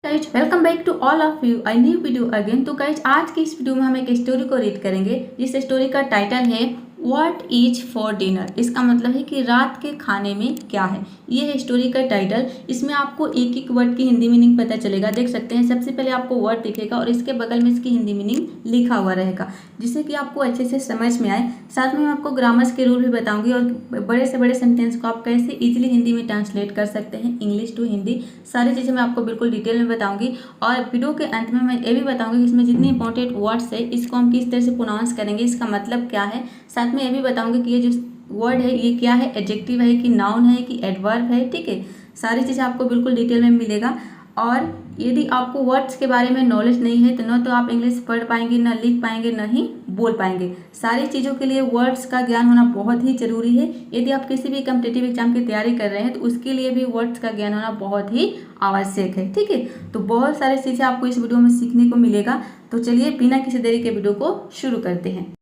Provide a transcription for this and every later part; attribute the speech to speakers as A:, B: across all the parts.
A: Guys welcome back to all of you I new video again. तो guys आज की इस वीडियो में हम एक स्टोरी को रीड करेंगे जिस स्टोरी का टाइटल है व्हाट इज फॉर डिनर। इसका मतलब है कि रात के खाने में क्या है। ये है स्टोरी का टाइटल। इसमें आपको एक एक वर्ड की हिंदी मीनिंग पता चलेगा। देख सकते हैं सबसे पहले आपको वर्ड दिखेगा और इसके बगल में इसकी हिंदी मीनिंग लिखा हुआ रहेगा जिससे कि आपको अच्छे से समझ में आए। साथ में मैं आपको ग्रामर्स के रूल भी बताऊंगी और बड़े से बड़े सेंटेंस को आप कैसे इजीली हिंदी में ट्रांसलेट कर सकते हैं, इंग्लिश टू हिंदी। सारी चीज़ें मैं आपको बिल्कुल डिटेल में बताऊंगी और वीडियो के अंत में मैं ये भी बताऊंगी कि इसमें जितने इंपॉर्टेंट वर्ड्स है इसको हम किस तरह से प्रोनाउंस करेंगे, इसका मतलब क्या है। साथ में ये भी बताऊंगी कि ये जो वर्ड है ये क्या है, एडजेक्टिव है कि नाउन है कि एडवर्ब है। ठीक है, सारी चीज़ें आपको बिल्कुल डिटेल में मिलेगा। और यदि आपको वर्ड्स के बारे में नॉलेज नहीं है तो न तो आप इंग्लिश पढ़ पाएंगे, ना लिख पाएंगे, ना ही बोल पाएंगे। सारी चीज़ों के लिए वर्ड्स का ज्ञान होना बहुत ही जरूरी है। यदि आप किसी भी कॉम्पिटिटिव एग्जाम की तैयारी कर रहे हैं तो उसके लिए भी वर्ड्स का ज्ञान होना बहुत ही आवश्यक है। ठीक है, तो बहुत सारी चीज़ें आपको इस वीडियो में सीखने को मिलेगा। तो चलिए बिना किसी देरी के वीडियो को शुरू करते हैं।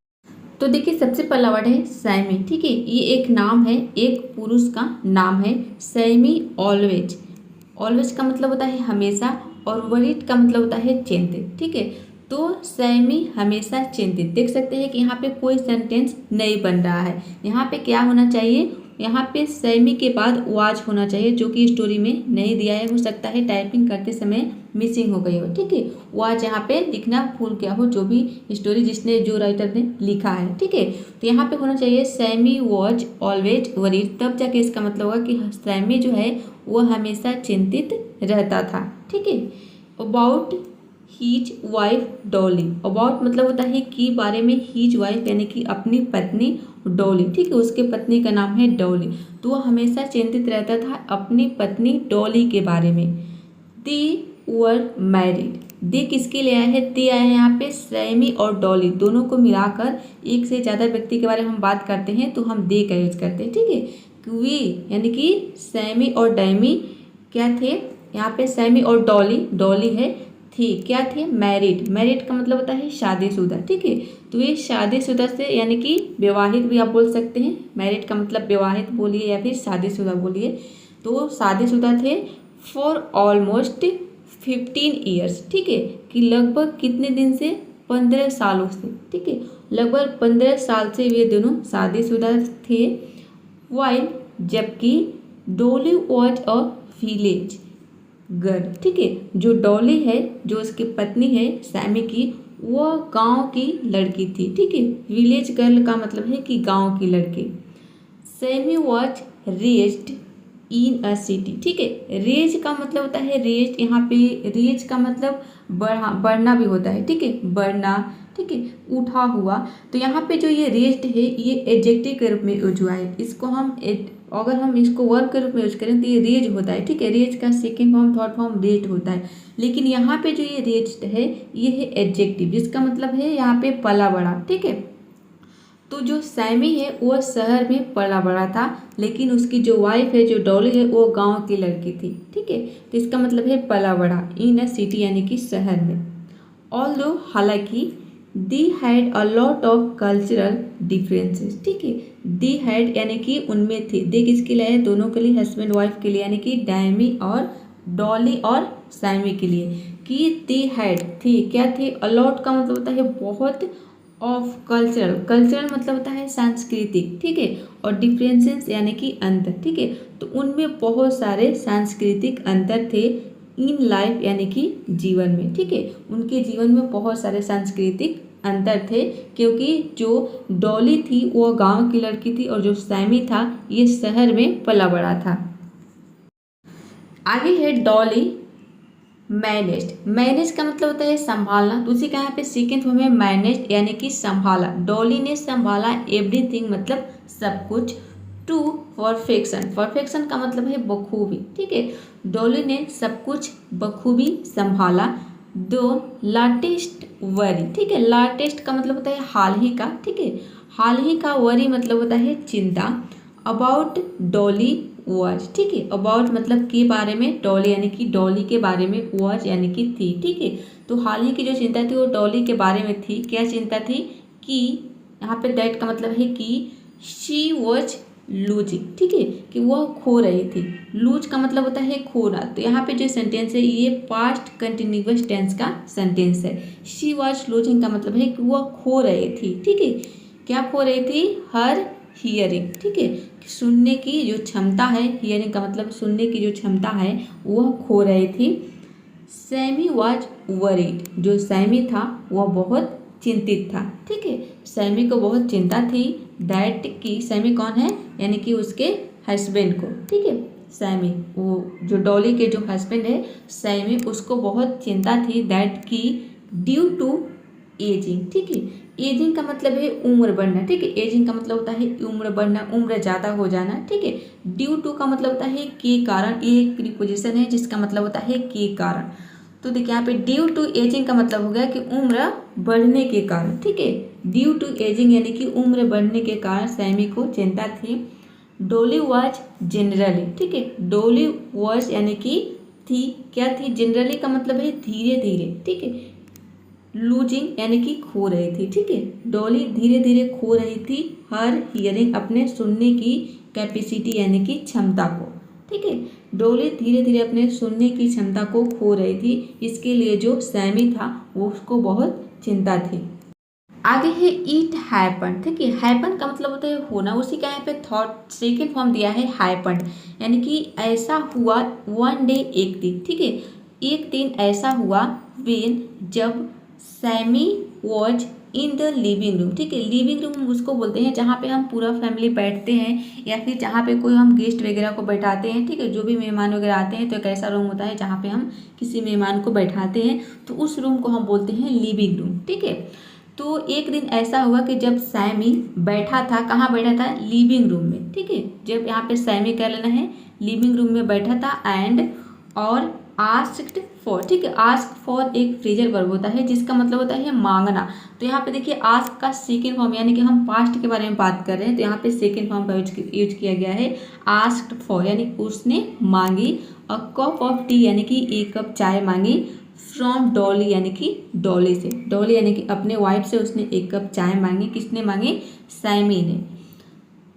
A: तो देखिए सबसे पहला वर्ड है सैमी। ठीक है, ये एक नाम है, एक पुरुष का नाम है सैमी। ऑलवेज, ऑलवेज का मतलब होता है हमेशा और वरीड का मतलब होता है चिंतित। ठीक है, तो सैमी हमेशा चिंतित। देख सकते हैं कि यहाँ पे कोई सेंटेंस नहीं बन रहा है। यहाँ पे क्या होना चाहिए, यहाँ पे सैमी के बाद वाज होना चाहिए जो कि स्टोरी में नहीं दिया है। हो सकता है टाइपिंग करते समय मिसिंग हो गई हो। ठीक है, वाज यहाँ पे लिखना भूल गया हो जो भी स्टोरी जो राइटर ने लिखा है। ठीक है, तो यहाँ पे होना चाहिए सैमी वॉज ऑलवेज वरीड, तब जाके इसका मतलब होगा कि सैमी जो है वो हमेशा चिंतित रहता था। ठीक है, about his wife Dolly. About मतलब होता है कि बारे में, हीज वाइफ यानी कि अपनी पत्नी डॉली। ठीक है, उसके पत्नी का नाम है डॉली। तो वह हमेशा चिंतित रहता था अपनी पत्नी डॉली के बारे में। दे वर मैरिड, दे किसके लिए आया है, दे आया है यहाँ पे सैमी और डॉली दोनों को मिलाकर एक से ज़्यादा व्यक्ति के बारे में हम बात करते हैं तो हम दे का यूज करते हैं। ठीक है, वे यानी कि सैमी और डैमी क्या थे, यहाँ पे सैमी और डॉली, डॉली है, थी क्या थे, मैरिड। मैरिड का मतलब होता है शादीशुदा। ठीक है, तो ये शादीशुदा से यानी कि विवाहित भी आप बोल सकते हैं। मैरिड का मतलब विवाहित बोलिए या फिर शादीशुदा बोलिए। तो शादीशुदा थे फॉर ऑलमोस्ट 15 ईयर्स। ठीक है, कि लगभग कितने दिन से, 15 सालों से। ठीक है, लगभग 15 साल से वे दोनों शादीशुदा थे। वाइल, जबकि Dolly was a village girl. ठीक है, जो डॉली है, जो उसकी पत्नी है सैमी की, वह गांव की लड़की थी। ठीक है, विलेज गर्ल का मतलब है कि गांव की लड़की। Sammy was raised in a city. ठीक है, रेज का मतलब होता है रेज्ड, यहाँ पे रेज का मतलब बढ़ना भी होता है। ठीक है, बढ़ना। ठीक है, उठा हुआ। तो यहाँ पे जो ये रेज्ड है ये एडजेक्टिव के रूप में यूज हुआ है। इसको हम अगर हम इसको वर्ब के रूप में यूज करें तो ये रेज होता है। ठीक है, रेज का second form third form raised होता है। लेकिन यहाँ पे जो ये रेज्ड है ये है एडजेक्टिव जिसका मतलब है यहाँ पे पला बड़ा। ठीक है, तो जो सैमी है वो शहर में पला बड़ा था लेकिन उसकी जो वाइफ है, जो डॉली है, वो गांव की लड़की थी। ठीक है, तो इसका मतलब है पला बड़ा इन अ सिटी यानी कि शहर में। ऑल्दो हालांकि they had a lot of cultural differences. ठीक है, दी हैड यानी कि उनमें थे, दे किसके लिए है, दोनों के लिए, हस्बैंड वाइफ के लिए यानी कि डैमी और डॉली और सैमी के लिए। कि दी हैड थी, क्या थी, अलॉट का मतलब होता है बहुत, ऑफ कल्चरल, कल्चरल मतलब होता है सांस्कृतिक। ठीक है, और डिफरेंसेस यानी कि अंतर। ठीक है, तो उनमें बहुत सारे सांस्कृतिक अंतर थे इन लाइफ यानी कि जीवन में। ठीक है, उनके जीवन में बहुत सारे सांस्कृतिक अंतर थे क्योंकि जो डॉली थी वो गांव की लड़की थी और जो सैमी था ये शहर में पला बड़ा था। आगे है डॉली मैनेज्ड। मैनेज का मतलब होता है संभालना, तो उसी का यहाँ पे सेकेंड फॉर्म है मैनेज्ड यानी कि संभाला। डॉली ने संभाला एवरीथिंग मतलब सब कुछ। टू परफेक्शन, परफेक्शन का मतलब है बखूबी। ठीक है, डॉली ने सब कुछ बखूबी संभाला। दो लाटेस्ट वरी। ठीक है, लाटेस्ट का मतलब होता है हाल ही का। ठीक है, हाल ही का, वरी मतलब होता है चिंता। About Dolly was. ठीक है, अबाउट मतलब के बारे में, डॉली यानी कि डॉली के बारे में, वॉज यानी कि थी। ठीक है, तो हाल ही की जो चिंता थी वो डॉली के बारे में थी। क्या चिंता थी, कि यहाँ पे दैट का मतलब है कि शी वॉज लूजिंग, ठीक है, कि वह खो रही थी। लूज का मतलब होता है खोना। तो यहाँ पे जो सेंटेंस है ये पास्ट कंटिन्यूअस टेंस का सेंटेंस है। शी वॉज लूजिंग का मतलब है कि वह खो रही थी, ठीक है। क्या खो रही थी? हर हियरिंग, ठीक है, सुनने की जो क्षमता है, हियरिंग का मतलब सुनने की जो क्षमता है वह खो रही थी। सैमी वॉज वरीड, जो सैमी था वह बहुत चिंतित था, ठीक है। सैमी को बहुत चिंता थी दैट की, सैमी कौन है? यानी कि उसके हस्बैंड को, ठीक है। सैमी, वो जो डॉली के जो हस्बैंड है सैमी, उसको बहुत चिंता थी दैट की ड्यू टू एजिंग, ठीक है। एजिंग का मतलब है उम्र बढ़ना, ठीक है। एजिंग का मतलब होता है उम्र बढ़ना, उम्र ज़्यादा हो जाना, ठीक है। ड्यू टू का मतलब होता है के कारण, ये एक प्रीपोजिशन है जिसका मतलब होता है के कारण। तो देखिए यहाँ पे ड्यू टू एजिंग का मतलब हो गया कि उम्र बढ़ने के कारण, ठीक है। ड्यू टू एजिंग यानी कि उम्र बढ़ने के कारण सैमी को चिंता थी। डोली वॉज जनरली, ठीक है। डोली वॉज यानी कि थी, क्या थी? जनरली का मतलब है धीरे धीरे, ठीक है। लूजिंग यानी कि खो रही थी, ठीक है। डॉली धीरे धीरे खो रही थी हर हियरिंग, अपने सुनने की कैपेसिटी यानी कि क्षमता को, ठीक है। डॉली धीरे धीरे अपने सुनने की क्षमता को खो रही थी। इसके लिए जो सैमी था वो उसको बहुत चिंता थी। आगे है इट हैपन, ठीक है। हैपन का मतलब होता है होना, उसी का यहाँ पे थॉट सेकेंड फॉर्म दिया है हैपन, यानी कि ऐसा हुआ। वन डे, एक दिन, ठीक है। एक दिन ऐसा हुआ व्हेन, जब Sammy was in the living room, ठीक है। लिविंग रूम उसको बोलते हैं जहाँ पे हम पूरा फैमिली बैठते हैं या फिर जहाँ पे कोई हम गेस्ट वगैरह को बैठाते हैं, ठीक है। जो भी मेहमान वगैरह आते हैं तो एक ऐसा रूम होता है जहाँ पे हम किसी मेहमान को बैठाते हैं, तो उस रूम को हम बोलते हैं लिविंग रूम, ठीक है। तो एक दिन ऐसा हुआ कि जब सैमी बैठा था, कहाँ बैठा था? लिविंग रूम में, ठीक है। जब यहाँ पे सैमी क्या लेना है? लिविंग रूम में बैठा था एंड और आस्क्ड फॉर, ठीक है। आस्क फॉर एक फ्रेजल वर्ब होता है जिसका मतलब होता है मांगना। तो यहाँ पे देखिए आस्क का सेकेंड फॉर्म, यानी कि हम पास्ट के बारे में बात कर रहे हैं तो यहाँ पे सेकेंड फॉर्म का यूज किया गया है आस्क्ड फॉर, यानी उसने मांगी। अ कप ऑफ टी यानी कि एक कप चाय मांगी। फ्रॉम डॉली यानी कि डॉली से, डॉली यानी कि अपने वाइफ से उसने एक कप चाय मांगी। किसने मांगी? सैमी ने।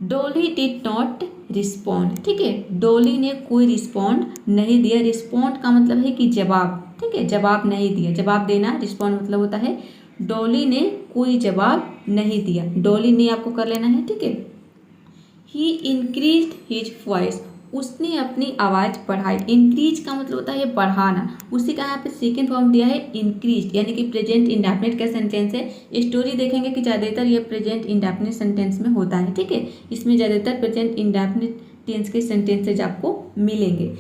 A: डॉली डिड नॉट रिस्पॉन्ड, ठीक है। डॉली ने कोई रिस्पॉन्ड नहीं दिया। रिस्पॉन्ड का मतलब है कि जवाब, ठीक है, जवाब नहीं दिया। जवाब देना, रिस्पॉन्ड मतलब होता है। डॉली ने कोई जवाब नहीं दिया। डॉली ने आपको कर लेना है, ठीक है। ही इंक्रीज्ड हिज वॉइस, उसने अपनी आवाज़ बढ़ाई। इंक्रीज का मतलब होता है बढ़ाना, उसी का यहाँ पे सेकेंड फॉर्म दिया है इंक्रीज, यानी कि प्रेजेंट इंडेफिनिट का सेंटेंस है। स्टोरी देखेंगे कि ज़्यादातर ये प्रेजेंट इंडेफिनिट सेंटेंस में होता है, ठीक है। इसमें ज़्यादातर प्रेजेंट इंडेफिनिट टेंस के सेंटेंसेज आपको मिलेंगे।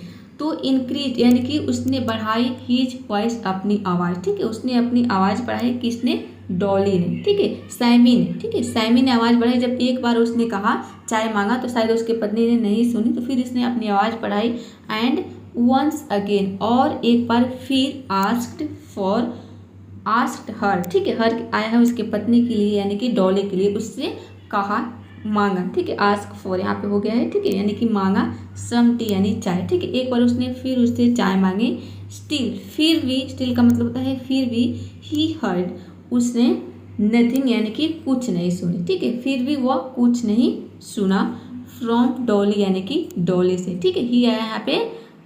A: तो इंक्रीज यानी कि उसने बढ़ाई हिज वॉइस, अपनी आवाज़, ठीक है। उसने अपनी आवाज़ बढ़ाई। किसने? डॉली ने, ठीक है, सैमी ने, ठीक है। सैमी ने आवाज़ बढ़ाई। जब एक बार उसने कहा, चाय मांगा, तो शायद उसके पत्नी ने नहीं सुनी, तो फिर इसने अपनी आवाज़ बढ़ाई। एंड वंस अगेन, और एक बार फिर आस्क्ड फॉर, आस्क्ड हर, ठीक है। हर आया है उसके पत्नी के लिए यानी कि डॉली के लिए, उससे कहा, मांगा, ठीक है। आस्क फॉर यहाँ पे हो गया है, ठीक है, यानी कि मांगा। सम टी यानी चाय, ठीक है। एक बार उसने फिर उससे चाय मांगी। स्टिल, फिर भी, स्टिल का मतलब होता है फिर भी। ही हर्ड, उसने नथिंग यानी कि कुछ नहीं सुनी, ठीक है। फिर भी वह कुछ नहीं सुना। फ्रॉम डॉली यानी कि डॉली से, ठीक है। ही आया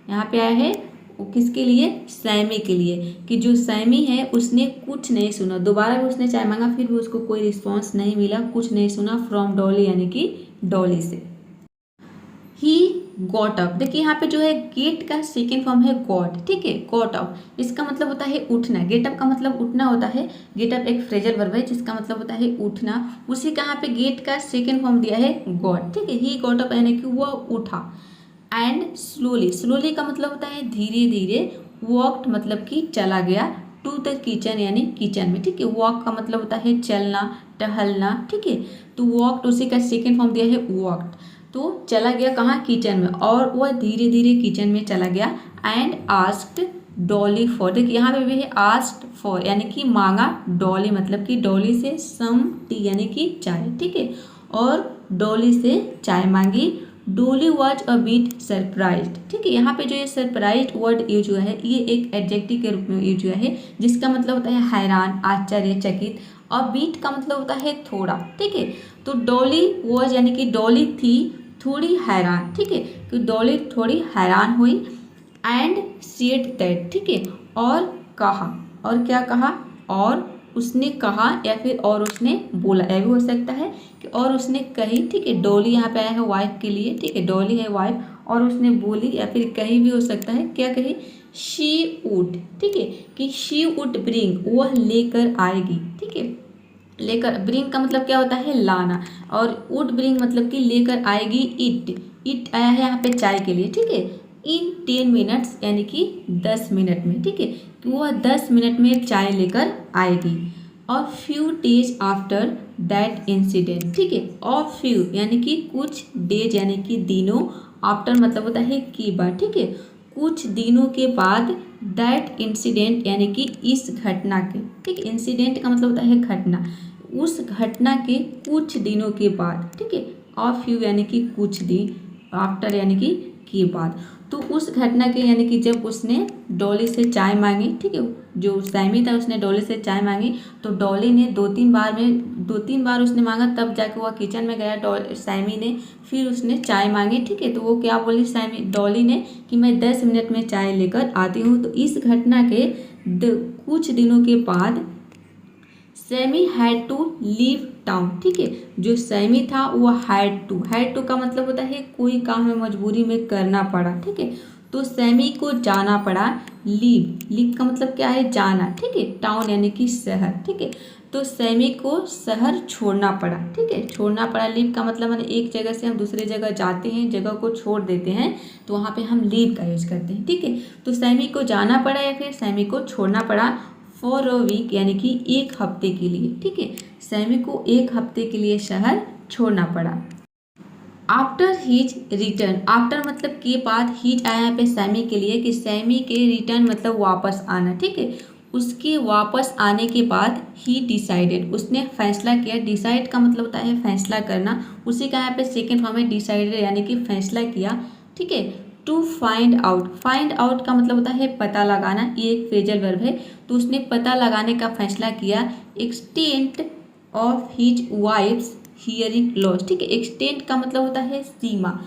A: यहाँ पे आया है वो किसके लिए? सैमी के लिए, कि जो सैमी है उसने कुछ नहीं सुना। दोबारा भी उसने चाय मांगा, फिर भी उसको कोई रिस्पॉन्स नहीं मिला, कुछ नहीं सुना। फ्रॉम डॉली यानी कि डॉली से। ही गॉट अप, देखिए यहाँ पे जो है गेट का सेकेंड फॉर्म है गॉट, ठीक है। गॉट अप इसका मतलब होता है उठना। गेट अप का मतलब उठना होता है। गेट अप एक फ्रेजल वर्ब है जिसका मतलब होता है उठना। उसी का यहाँ पे गेट का सेकेंड फॉर्म दिया है गॉट, ठीक है। ही गॉट अप यानी कि वह उठा। एंड स्लोली, स्लोली का मतलब होता है धीरे धीरे। वॉकड मतलब कि चला गया। टू द किचन यानी किचन में, ठीक है। वॉक का मतलब होता है चलना, टहलना, ठीक है। तो वॉकड उसी का सेकेंड फॉर्म दिया है वॉकड। तो चला गया कहाँ? किचन में, और वह धीरे धीरे किचन में चला गया। एंड आस्क्ड डॉली फॉर, देखिए यहाँ पे भी है आस्क्ड फॉर यानी कि मांगा। डॉली मतलब कि डॉली से सम टी यानी कि चाय, ठीक है, और डॉली से चाय मांगी। डोली वॉज अ बीट सरप्राइज्ड, ठीक है। यहाँ पे जो ये सरप्राइज्ड वर्ड यूज हुआ है ये एक एडजेक्टिव के रूप में यूज हुआ है जिसका मतलब होता है हैरान, आश्चर्यचकित। और बीट का मतलब होता है थोड़ा, ठीक है। तो डॉली वॉज यानी कि डॉली थी थोड़ी हैरान, ठीक है, कि डॉली थोड़ी हैरान हुई। एंड सेड दैट, ठीक है, और कहा, और क्या कहा, और उसने कहा या फिर और उसने बोला, यह भी हो सकता है कि और उसने कही, ठीक है, डॉली यहाँ पे आया है वाइफ के लिए, ठीक है, डॉली है वाइफ, और उसने बोली या फिर कही भी हो सकता है, क्या कही, शी वुड, ठीक है, कि शी वुड ब्रिंग, वह लेकर आएगी, ठीक है, लेकर, ब्रिंग का मतलब क्या होता है, लाना, और वुड ब्रिंग मतलब कि लेकर आएगी, इट आया है यहाँ पे चाय के लिए, ठीक है, इन 10 मिनट्स यानी कि 10 मिनट में, ठीक है, कि वह 10 मिनट में चाय लेकर आएगी। और few days after that incident, ठीक है, और फ्यू यानी कि कुछ डेज यानी कि दिनों, आफ्टर मतलब होता है के बाद, ठीक है, कुछ दिनों के बाद, दैट इंसिडेंट यानी कि इस घटना के, ठीक है, इंसिडेंट का मतलब होता है घटना, उस घटना के कुछ दिनों के बाद, ठीक है, और फ्यू यानी कि कुछ दिन, आफ्टर यानी कि के बाद, तो उस घटना के यानी कि जब उसने डॉली से चाय मांगी, ठीक है, जो सैमी था उसने डॉली से चाय मांगी, तो डॉली ने दो तीन बार उसने मांगा, तब जाके वह किचन में गया सैमी ने, फिर उसने चाय मांगी, ठीक है, तो वो क्या बोली डॉली ने कि मैं 10 मिनट में चाय लेकर आती हूँ। तो इस घटना के कुछ दिनों के बाद Sammy had to leave town, ठीक है, जो सैमी था वो हैड टू का मतलब होता है कोई काम है मजबूरी में करना पड़ा, ठीक है, तो सैमी को जाना पड़ा, लीव का मतलब क्या है, जाना, ठीक है, टाउन यानी कि शहर, ठीक है, तो सैमी को शहर छोड़ना पड़ा, ठीक है, छोड़ना पड़ा, लीव का मतलब है एक जगह से हम दूसरे जगह जाते हैं, जगह को छोड़ देते हैं, तो वहाँ पे हम लीव का यूज करते हैं, ठीक है, तो सैमी को जाना पड़ा या फिर सैमी को छोड़ना पड़ा फॉर अ वीक यानी कि एक हफ्ते के लिए, ठीक है, सैमी को एक हफ्ते के लिए शहर छोड़ना पड़ा। आफ्टर हीज रिटर्न, आफ्टर मतलब के बाद, हीज आया यहाँ पे सैमी के लिए, कि सैमी के रिटर्न मतलब वापस आना, ठीक है, उसके वापस आने के बाद ही डिसाइडेड, उसने फैसला किया, डिसाइड का मतलब होता है फैसला करना, उसी का यहाँ पे सेकेंड फॉर्म है डिसाइडेड यानी कि फैसला किया, ठीक है, टू फाइंड आउट का मतलब होता है पता लगाना, ये एक फ्रेजल वर्ब है, तो उसने पता लगाने का फैसला किया, extent of his wives hearing loss, ठीक है, एक्सटेंट का मतलब होता है सीमा,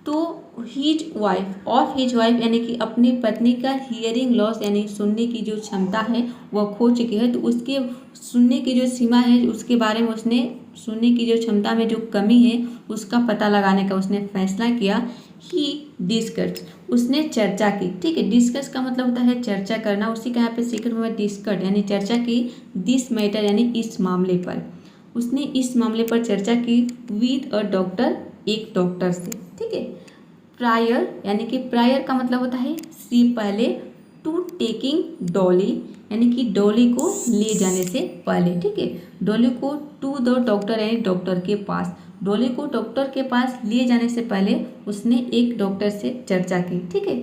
A: तो हिज वाइफ यानी कि अपनी पत्नी का हियरिंग लॉस यानी सुनने की जो क्षमता है वह खो चुकी है, तो उसके सुनने की जो सीमा है उसके बारे में उसने सुनने की जो क्षमता में जो कमी है उसका पता लगाने का उसने फैसला किया। ही डिस्कस, उसने चर्चा की, ठीक है, डिस्कस का मतलब होता है चर्चा करना, उसी का यहाँ पे सेकंड में डिस्कस यानी चर्चा की, दिस मैटर यानी इस मामले पर, उसने इस मामले पर चर्चा की विद अ डॉक्टर, एक डॉक्टर से, ठीक है, प्रायर यानी कि प्रायर का मतलब होता है सी पहले, टू टेकिंग डॉली यानी कि डॉली को ले जाने से पहले, ठीक है, डॉली को टू द डॉक्टर यानी डॉक्टर के पास, डॉली को डॉक्टर के पास ले जाने से पहले उसने एक डॉक्टर से चर्चा की, ठीक है,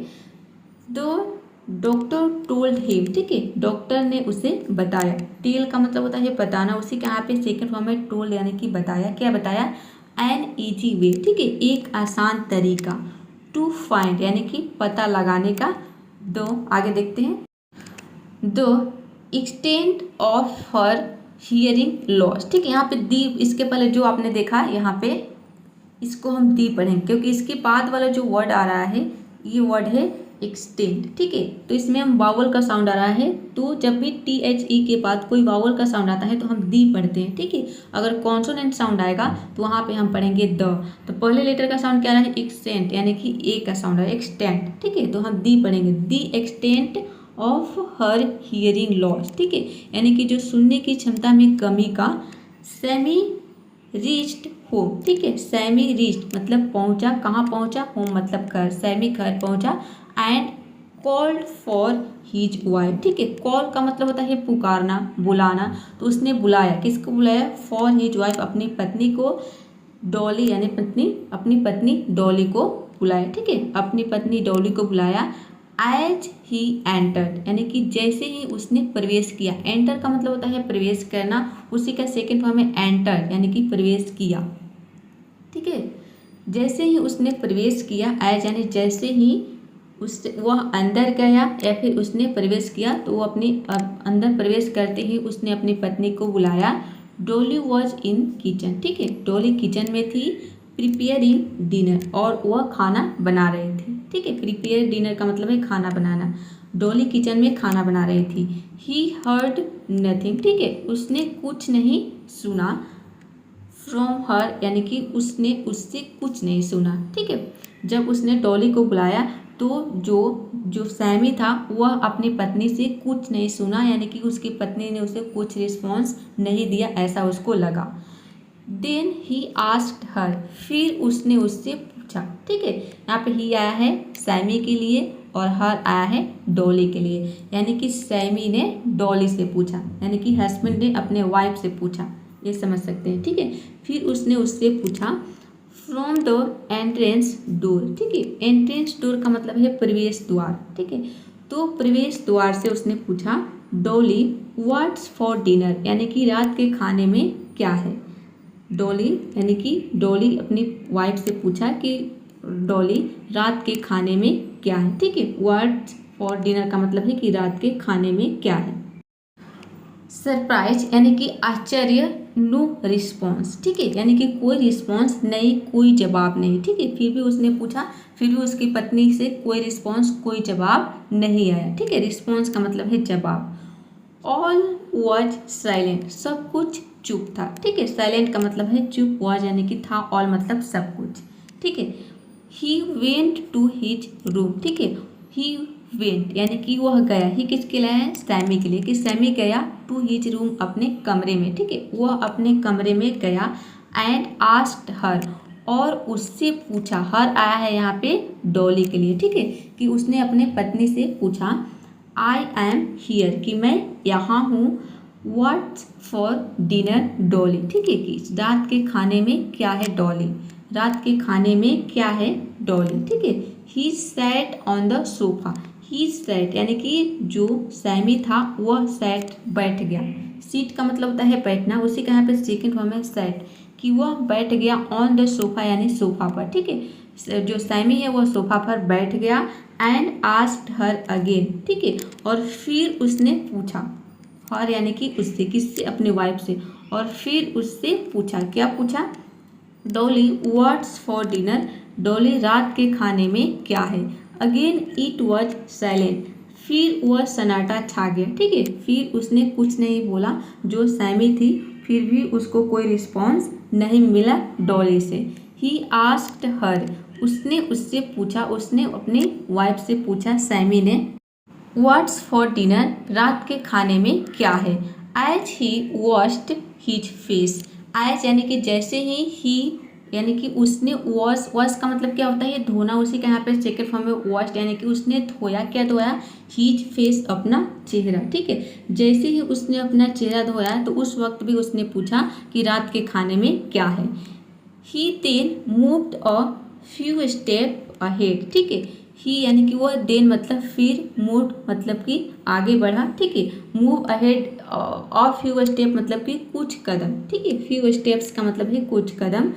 A: द डॉक्टर टोल्ड हिम, ठीक है, डॉक्टर ने उसे बताया, टेल का मतलब होता है बताना, उसी का यहाँ पे सेकंड फॉर्म में टोल्ड यानी कि बताया, क्या बताया, एन ईजी वे, ठीक है, एक आसान तरीका, टू फाइंड यानी कि पता लगाने का, दो आगे देखते हैं, the extent of her hearing loss, ठीक है, यहाँ पे दी, इसके पहले जो आपने देखा यहाँ पे इसको हम दी पढ़ेंगे क्योंकि इसके बाद वाला जो वर्ड आ रहा है ये वर्ड है एक्सटेंट, ठीक है, तो इसमें हम वावल का साउंड आ रहा है, तो जब भी THE के बाद कोई वावल का साउंड आता है तो हम दी पढ़ते हैं, ठीक है, अगर कॉन्सोनेंट साउंड आएगा तो वहाँ पे हम पढ़ेंगे द, तो पहले लेटर का साउंड क्या रहा है, एक्सटेंट यानी कि ए का साउंड है एक्सटेंट, ठीक है, तो हम दी पढ़ेंगे, the extent of her hearing loss, ठीक है, यानी कि जो सुनने की क्षमता में कमी का, सेमी रीच्ड होम, ठीक है, सैमी रीच्ड मतलब पहुंचा, कहाँ पहुंचा, होम मतलब घर, सैमी घर पहुंचा, and called for his wife, ठीक है, कॉल का मतलब होता है पुकारना, बुलाना, तो उसने बुलाया, किसको बुलाया, फॉर हिज वाइफ अपनी पत्नी को, डॉली यानी अपनी पत्नी डॉली को बुलाया, ठीक है, अपनी पत्नी डॉली को बुलाया, एज ही एंटर्ड यानी कि जैसे ही उसने प्रवेश किया, एंटर का मतलब होता है प्रवेश करना, उसी का सेकंड फॉर्म है एंटर यानी कि प्रवेश किया, ठीक है, जैसे ही उसने प्रवेश किया, एज यानी जैसे ही वह अंदर गया या फिर उसने प्रवेश किया, तो वो अपनी अंदर प्रवेश करते ही उसने अपनी पत्नी को बुलाया, डॉली वॉज इन किचन, ठीक है, डॉली किचन में थी, प्रिपेयरिंग डिनर, और वह खाना बना रही थी। ठीक है, प्रिपेयर डिनर का मतलब है खाना बनाना। डॉली किचन में खाना बना रही थी। ही हर्ड नथिंग, ठीक है, उसने कुछ नहीं सुना। फ्रॉम हर यानी कि उसने उससे कुछ नहीं सुना। ठीक है, जब उसने डॉली को बुलाया तो जो सैमी था वह अपनी पत्नी से कुछ नहीं सुना, यानी कि उसकी पत्नी ने उसे कुछ रिस्पॉन्स नहीं दिया, ऐसा उसको लगा। देन ही आस्क्ड हर, फिर उसने उससे पूछा। ठीक है, यहाँ पे ही आया है सैमी के लिए और हर आया है डॉली के लिए, यानी कि सैमी ने डॉली से पूछा, यानी कि हस्बैंड ने अपने वाइफ से पूछा, ये समझ सकते हैं। ठीक है, फिर उसने उससे पूछा फ्रॉम द एंट्रेंस डोर। ठीक है, एंट्रेंस डोर का मतलब है प्रवेश द्वार। ठीक है, तो प्रवेश द्वार से उसने पूछा डॉली व्हाट्स फॉर डिनर, यानी कि रात के खाने में क्या है। डॉली यानी कि डॉली अपनी वाइफ से पूछा कि डॉली रात के खाने में क्या है। ठीक है, व्हाट्स फॉर डिनर का मतलब है कि रात के खाने में क्या है। सरप्राइज यानी कि आश्चर्य, नो रिस्पॉन्स। ठीक है, यानी कि कोई रिस्पॉन्स नहीं, कोई जवाब नहीं। ठीक है, फिर भी उसने पूछा, फिर भी उसकी पत्नी से कोई रिस्पॉन्स, कोई जवाब नहीं आया। ठीक है, रिस्पॉन्स का मतलब है जवाब। ऑल वॉज साइलेंट, सब कुछ चुप था। ठीक है, साइलेंट का मतलब है चुप, वॉज यानी कि था, ऑल मतलब सब कुछ। ठीक है, he went to his room. ठीक है, ही वेंट यानी कि वह गया, ही किसके लिए है, सैमी के लिए, कि सैमी गया टू हिज रूम, अपने कमरे में। ठीक है, वह अपने कमरे में गया। एंड आस्क्ड हर, और उससे पूछा, हर आया है यहाँ पे डॉली के लिए। ठीक है, कि उसने अपने पत्नी से पूछा आई एम हियर, कि मैं यहाँ हूँ। What's for dinner Dolly. ठीक है, कि रात के खाने में क्या है डॉली, रात के खाने में क्या है डॉली। ठीक है, he sat on the sofa. He sat यानी कि जो सैमी था वह सैट बैठ गया। सीट का मतलब होता है बैठना, उसी का यहाँ पे सेकंड फॉर्म है सैट, कि वह बैठ गया ऑन द सोफा यानी सोफा पर। ठीक है, जो सैमी है वह सोफा पर बैठ गया। And asked her again. ठीक है, और फिर उसने पूछा, हर यानी कि उससे, किससे, अपनी वाइफ से, और फिर उससे पूछा, क्या पूछा, Dolly what's for dinner, Dolly रात के खाने में क्या है। अगेन इट वॉज साइलेंट, फिर वह सन्नाटा छा गया। ठीक है, फिर उसने कुछ नहीं बोला, जो सैमी थी, फिर भी उसको कोई रिस्पॉन्स नहीं मिला डॉली से। ही आस्क्ड हर, उसने उससे पूछा, उसने अपनी वाइफ से पूछा, सैमी ने, व्हाट्स फॉर डिनर, रात के खाने में क्या है। As he washed his face, as यानी कि जैसे ही यानी कि उसने वॉश का मतलब क्या होता है, धोना, उसी का यहाँ पे सेकंड फॉर्म में वॉश्ड, यानी कि उसने धोया, क्या धोया, हिज फेस, अपना चेहरा। ठीक है, जैसे ही उसने अपना चेहरा धोया तो उस वक्त भी उसने पूछा कि रात के खाने में क्या है। He then moved a few step ahead. ठीक है, ही यानी कि वह देन मतलब फिर, मूव मतलब कि आगे बढ़ा। ठीक है, move ahead of few step मतलब कि कुछ कदम। ठीक है, फ्यू स्टेप्स का मतलब है कुछ कदम,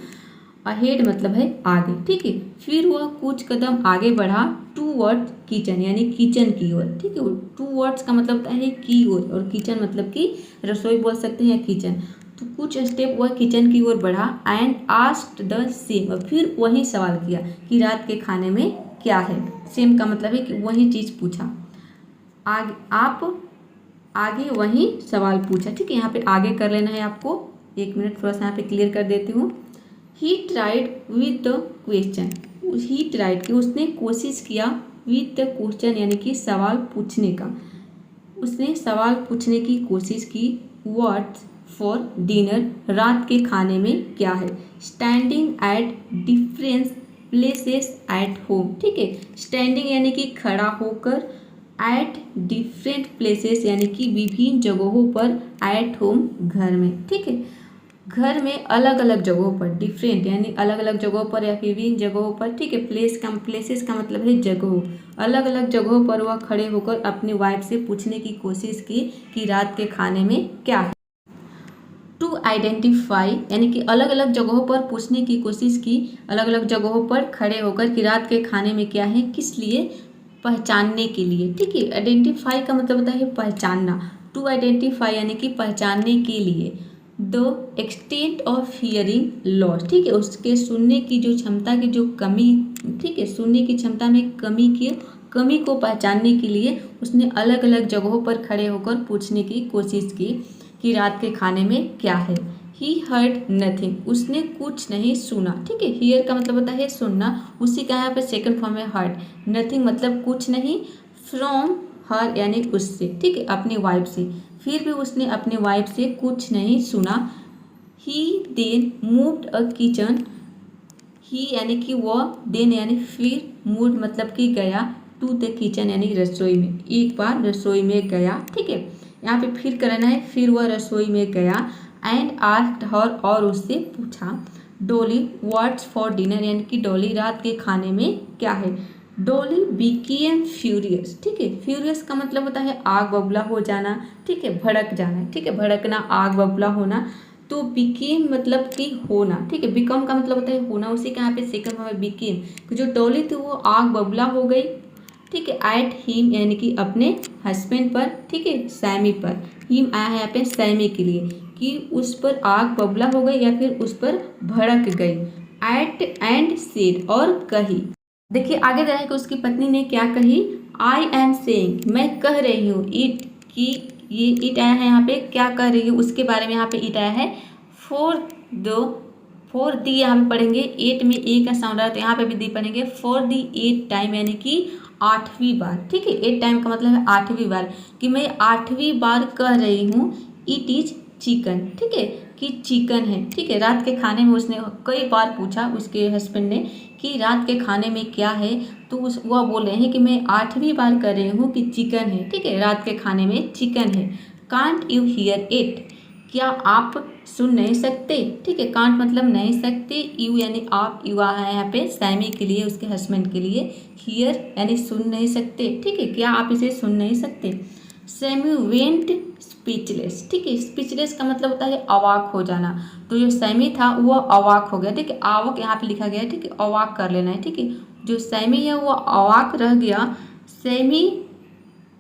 A: अहेड मतलब है आगे। ठीक है, फिर वह कुछ कदम आगे बढ़ा टूवर्ड किचन यानी किचन की ओर। ठीक है, टूवर्ड्स का मतलब होता है की ओर, और किचन मतलब कि रसोई बोल सकते हैं या किचन। तो कुछ स्टेप वह किचन की ओर बढ़ा। एंड आस्क्ड द सेम, और फिर वही सवाल किया कि रात के खाने में क्या है। सेम का मतलब है कि वही चीज़ पूछा, आगे आप आगे वही सवाल पूछा। ठीक है, यहाँ पे आगे कर लेना है आपको, एक मिनट थोड़ा सा यहाँ पे क्लियर कर देती हूँ। He tried with the question, he tried कि उसने कोशिश किया, विद द क्वेश्चन यानी कि सवाल पूछने का, उसने सवाल पूछने की कोशिश की। व्हाट फॉर डिनर, रात के खाने में क्या है। Standing at different places at home. ठीक है, स्टैंडिंग यानी कि खड़ा होकर, एट डिफरेंट प्लेसेस यानी कि विभिन्न जगहों पर, एट होम घर में। ठीक है, घर में अलग अलग जगहों पर, डिफरेंट यानी अलग अलग जगहों पर या विभिन्न जगहों पर। ठीक है, प्लेसेस का मतलब है जगहों, अलग अलग जगहों पर वह खड़े होकर अपनी वाइफ से पूछने की कोशिश की कि रात के खाने में क्या है। टू आइडेंटिफाई यानी कि अलग अलग जगहों पर पूछने की कोशिश की, अलग अलग जगहों पर खड़े होकर कि रात के खाने में क्या है, किस लिए, पहचानने के लिए। ठीक है, आइडेंटिफाई का मतलब होता है पहचानना, टू आइडेंटिफाई यानी कि पहचानने के लिए। The extent of hearing loss, ठीक है, उसके सुनने की जो क्षमता की जो कमी, ठीक है, सुनने की क्षमता में कमी को पहचानने के लिए उसने अलग अलग जगहों पर खड़े होकर पूछने की कोशिश की कि रात के खाने में क्या है। ही हर्ड नथिंग, उसने कुछ नहीं सुना, ठीक है, हियर का मतलब होता है सुनना, उसी का यहाँ पे सेकंड फॉर्म है हर्ड, नथिंग मतलब कुछ नहीं, फ्रॉम हर यानी उससे, ठीक है, अपनी वाइफ से, फिर भी उसने अपनी वाइफ से कुछ नहीं सुना। ही देन मूव्ड अ किचन, ही यानी कि वह, देन यानी फिर, मूड मतलब कि गया, टू द किचन यानी रसोई में, एक बार रसोई में गया, ठीक है, यहाँ पे फिर करना है, फिर वह रसोई में गया, एंड आस्क्ड हर, और उससे पूछा, डॉली व्हाट्स फॉर डिनर, यानी कि डॉली रात के खाने में क्या है। डॉली बिकेम फ्यूरियस, ठीक है, फ्यूरियस का मतलब होता है आग बबूला हो जाना, ठीक है, भड़क जाना, ठीक है, भड़कना, आग बबूला होना। तो बिकेम मतलब कि होना, ठीक है, बिकम का मतलब होता है होना, उसी का यहाँ पे सेकंड फॉर्म है बिकेम। जो डॉली थी वो आग बबूला हो गई, ठीक है, एट हिम यानी कि अपने हस्बैंड पर, ठीक है, सैमी पर, हिम आया है यहाँ पे सैमी के लिए, कि उस पर आग बबूला हो गई या फिर उस पर भड़क गई। एट एंड सेड, और कही, देखिए आगे दे रहा है कि उसकी पत्नी ने क्या कही, आई एम सेइंग, मैं कह रही हूँ, इट, की ये इट आया है यहाँ पे, क्या कह रही है उसके बारे में यहाँ पे इट आया है, फॉर दी यहाँ पे पढ़ेंगे, एट में ए का साउंड आ रहा है तो यहाँ पे भी दी पढ़ेंगे, फॉर दी एट टाइम यानी कि 8वीं बार, ठीक है, एट टाइम का मतलब है 8वीं बार, कि मैं 8वीं बार कह रही हूँ इट इज चिकन, ठीक है, कि चिकन है, ठीक है, रात के खाने में उसने कई बार पूछा उसके हस्बैंड ने कि रात के खाने में क्या है, तो वह बोल रहे हैं कि मैं 8वीं बार कर रही हूँ कि चिकन है, ठीक है, रात के खाने में चिकन है। कांट यू हियर इट, क्या आप सुन नहीं सकते, ठीक है, कांट मतलब नहीं सकते, यू यानी आप, यू आया है यहाँ पे सैमी के लिए, उसके हस्बैंड के लिए, हियर यानी सुन नहीं सकते, ठीक है, क्या आप इसे सुन नहीं सकते। सैमी वेंट स्पीचलेस, ठीक है, स्पीचलेस का मतलब होता है अवाक हो जाना, तो जो सैमी था वह अवाक हो गया, ठीक है, आवक यहाँ पे लिखा गया है, ठीक है, अवाक कर लेना है, ठीक है, जो सैमी है वो अवाक रह गया। सैमी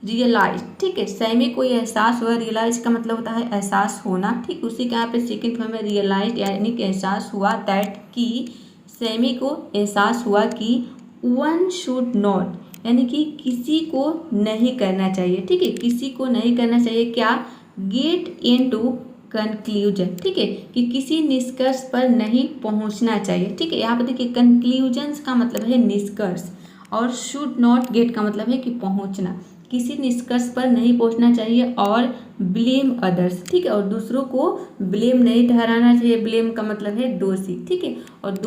A: रियलाइज, ठीक है, सैमी को एहसास हुआ, रियलाइज का मतलब होता है एहसास होना, ठीक, उसी का यहाँ पे सेकंड फॉर्म में रियलाइज यानी कि एहसास हुआ, दैट कि सैमी को एहसास हुआ कि वन शुड नॉट यानी कि किसी को नहीं करना चाहिए, ठीक है, किसी को नहीं करना चाहिए, क्या, गेट इन टू कंक्लूजन, ठीक है, कि किसी निष्कर्ष पर नहीं पहुंचना चाहिए, ठीक है, यहाँ पर देखिए कंक्लूजन्स का मतलब है निष्कर्ष, और शुड नॉट गेट का मतलब है कि पहुंचना, किसी निष्कर्ष पर नहीं पहुंचना चाहिए, और ब्लेम अदर्स, ठीक है, और दूसरों को ब्लेम नहीं ठहराना चाहिए, ब्लेम का मतलब है दोषी, ठीक है, और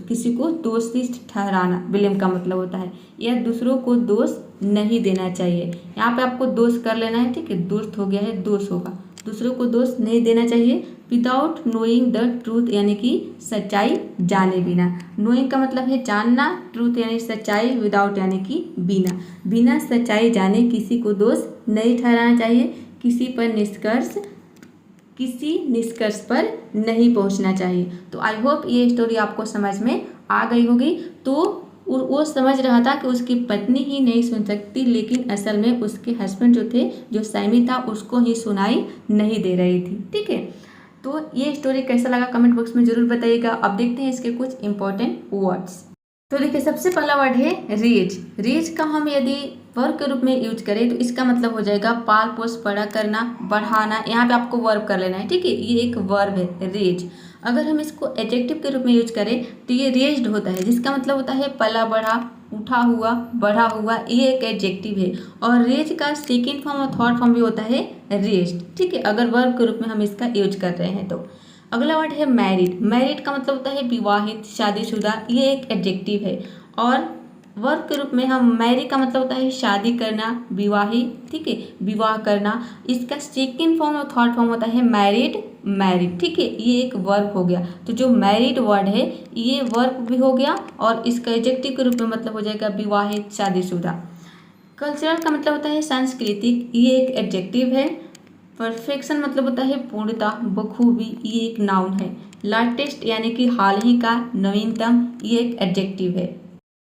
A: किसी को दोषी ठहराना ब्लेम का मतलब होता है, या दूसरों को दोष नहीं देना चाहिए, यहाँ पे आपको दोष कर लेना है, ठीक है, दोस्त हो गया है दोष होगा, दूसरों को दोष नहीं देना चाहिए। विदाउट नोइंग द ट्रूथ यानी कि सच्चाई जाने बिना, नोइंग का मतलब है जानना, ट्रूथ यानी सच्चाई, विदाउट यानी कि बिना, बिना सच्चाई जाने किसी को दोष नहीं ठहराना चाहिए, किसी निष्कर्ष पर नहीं पहुंचना चाहिए। तो आई होप ये स्टोरी आपको समझ में आ गई होगी। तो वो समझ रहा था कि उसकी पत्नी ही नहीं सुन सकती, लेकिन असल में उसके हस्बैंड जो थे, जो सैमी था, उसको ही सुनाई नहीं दे रही थी, ठीक है। तो ये स्टोरी कैसा लगा कमेंट बॉक्स में जरूर बताइएगा। अब देखते हैं इसके कुछ इंपॉर्टेंट वर्ड्स। तो देखिए सबसे पहला वर्ड है रेज। रेज का हम यदि वर्ब के रूप में यूज करें तो इसका मतलब हो जाएगा पाल पोस बड़ा करना, बढ़ाना, यहाँ पे आपको वर्ब कर लेना है, ठीक है, ये एक वर्ब है रेज। अगर हम इसको एडजेक्टिव के रूप में यूज करें तो ये रेज्ड होता है, जिसका मतलब होता है पला बढ़ा, उठा हुआ, बढ़ा हुआ, ये एक एडजेक्टिव है। और रेज का सेकेंड फॉर्म और थर्ड फॉर्म भी होता है रेज्ड, ठीक है, अगर वर्ब के रूप में हम इसका यूज कर रहे हैं तो। अगला वर्ड है मैरिड। मैरिड का मतलब होता है विवाहित, शादीशुदा, ये एक एडजेक्टिव है। और वर्ब के रूप में हम मैरी का मतलब होता है शादी करना, विवाहित, ठीक है, विवाह करना। इसका सेकेंड फॉर्म और थर्ड फॉर्म होता है मैरिड, ठीक है, ये एक वर्ब हो गया। तो जो मैरिड वर्ड है ये वर्ब भी हो गया और इसका एडजेक्टिव के रूप में मतलब हो जाएगा विवाहित, शादीशुदा। कल्चरल का मतलब होता है सांस्कृतिक, ये एक एडजेक्टिव है। परफेक्शन मतलब होता है पूर्णता, बखूबी, ये एक नाउन है। लेटेस्ट यानी कि हाल ही का, नवीनतम, ये एक एडजेक्टिव है।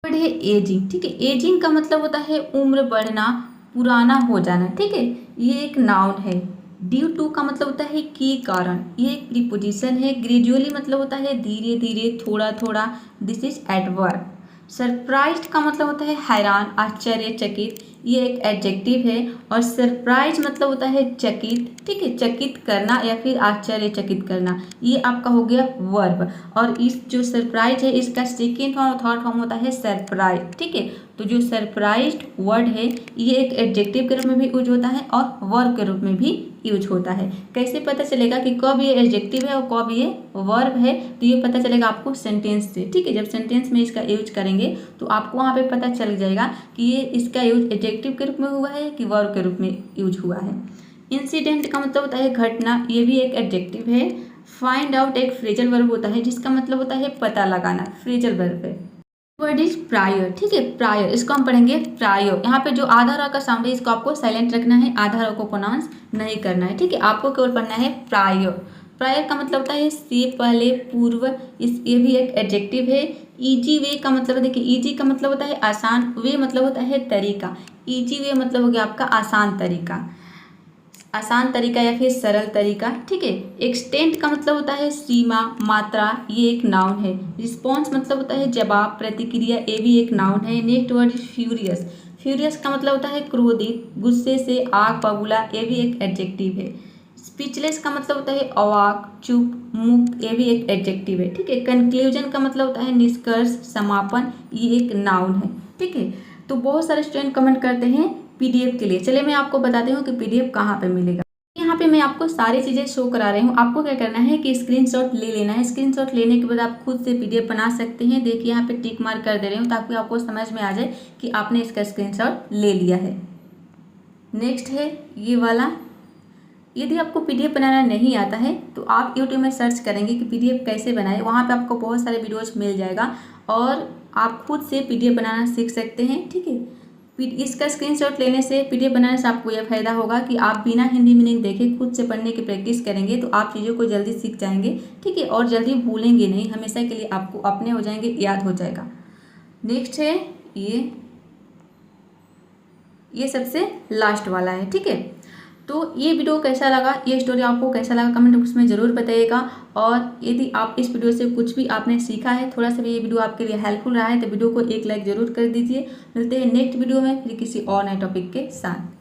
A: वर्ड है एजिंग, ठीक है, एजिंग का मतलब होता है उम्र बढ़ना, पुराना हो जाना, ठीक है, ये एक नाउन है। ड्यू टू का मतलब होता है के कारण, ये एक प्रीपोजिशन है। ग्रेजुअली मतलब होता है धीरे धीरे, थोड़ा थोड़ा, दिस इज एडवर्ब। सरप्राइज्ड का मतलब होता है हैरान, आश्चर्यचकित, ये एक एडजेक्टिव है। और सरप्राइज मतलब होता है चकित, ठीक है, चकित करना या फिर आश्चर्यचकित करना, ये आपका हो गया वर्ब। और इस जो सरप्राइज है इसका सेकेंड फॉर्म और थर्ड फॉर्म होता है सरप्राइज, ठीक है। तो जो सरप्राइज्ड वर्ड है ये एक एडजेक्टिव के रूप में भी यूज होता है और वर्ब के रूप में भी यूज होता है। कैसे पता चलेगा कि कब ये एडजेक्टिव है और कब ये वर्ब है? तो ये पता चलेगा आपको सेंटेंस से, ठीक है। जब सेंटेंस में इसका यूज करेंगे तो आपको वहाँ पे पता चल जाएगा कि ये इसका यूज एडजेक्टिव के रूप में हुआ है कि वर्ब के रूप में यूज हुआ है। इंसिडेंट का मतलब होता है घटना, ये भी एक एडजेक्टिव है। फाइंड आउट एक फ्रेजल वर्ब होता है जिसका मतलब होता है पता लगाना, फ्रेजल वर्ब है। वर्ड इज प्रायर, ठीक है, प्रायर, इसको हम पढ़ेंगे प्रायर। यहाँ पे जो आधा र का साउंड है इसको आपको साइलेंट रखना है, आधा र को प्रोनाउंस नहीं करना है, ठीक है। आपको केवल पढ़ना है प्रायर। प्रायर का मतलब होता है से पहले, पूर्व, इस ये भी एक एडजेक्टिव है। इजी वे का मतलब, देखिए इजी का मतलब होता है आसान, वे मतलब होता है तरीका, इजी वे मतलब हो गया आपका आसान तरीका, आसान तरीका या फिर सरल तरीका, ठीक है। एक्सटेंट का मतलब होता है सीमा, मात्रा, ये एक नाउन है। रिस्पॉन्स मतलब होता है जवाब, प्रतिक्रिया, ये भी एक नाउन है। Next word is furious. Furious का मतलब होता है क्रोधित, गुस्से से आग बबूला, ये भी एक एडजेक्टिव है। स्पीचलेस का मतलब होता है अवाक, चुप, मूक, ये भी एक एडजेक्टिव है, ठीक है। कंक्लूजन का मतलब होता है निष्कर्ष, समापन, ये एक नाउन है, ठीक है। तो बहुत सारे स्टूडेंट कमेंट करते हैं पीडीएफ के लिए। चलिए मैं आपको बताती हूँ कि पीडीएफ कहाँ पे मिलेगा। यहाँ पे मैं आपको सारी चीज़ें शो करा रही हूँ। आपको क्या करना है कि स्क्रीनशॉट ले लेना है। स्क्रीनशॉट लेने के बाद आप खुद से पीडीएफ बना सकते हैं। देखिए यहाँ पे टिक मार्क कर दे रही हूँ ताकि आपको समझ में आ जाए कि आपने इसका स्क्रीनशॉट ले लिया है। नेक्स्ट है ये वाला। यदि आपको पीडीएफ बनाना नहीं आता है तो आप यूट्यूब में सर्च करेंगे कि पीडीएफ कैसे बनाए, वहाँ पे आपको बहुत सारे वीडियोज मिल जाएगा और आप खुद से पीडीएफ बनाना सीख सकते हैं, ठीक है। इसका स्क्रीनशॉट लेने से, पीडीएफ बनाने से आपको यह फायदा होगा कि आप बिना हिंदी मीनिंग देखे खुद से पढ़ने की प्रैक्टिस करेंगे तो आप चीज़ों को जल्दी सीख जाएंगे, ठीक है। और जल्दी भूलेंगे नहीं, हमेशा के लिए आपको अपने हो जाएंगे, याद हो जाएगा। नेक्स्ट है ये सबसे लास्ट वाला है, ठीक है। तो ये वीडियो कैसा लगा, ये स्टोरी आपको कैसा लगा कमेंट बॉक्स में ज़रूर बताइएगा। और यदि आप इस वीडियो से कुछ भी आपने सीखा है, थोड़ा सा भी ये वीडियो आपके लिए हेल्पफुल रहा है तो वीडियो को एक लाइक ज़रूर कर दीजिए। मिलते हैं नेक्स्ट वीडियो में फिर किसी और नए टॉपिक के साथ।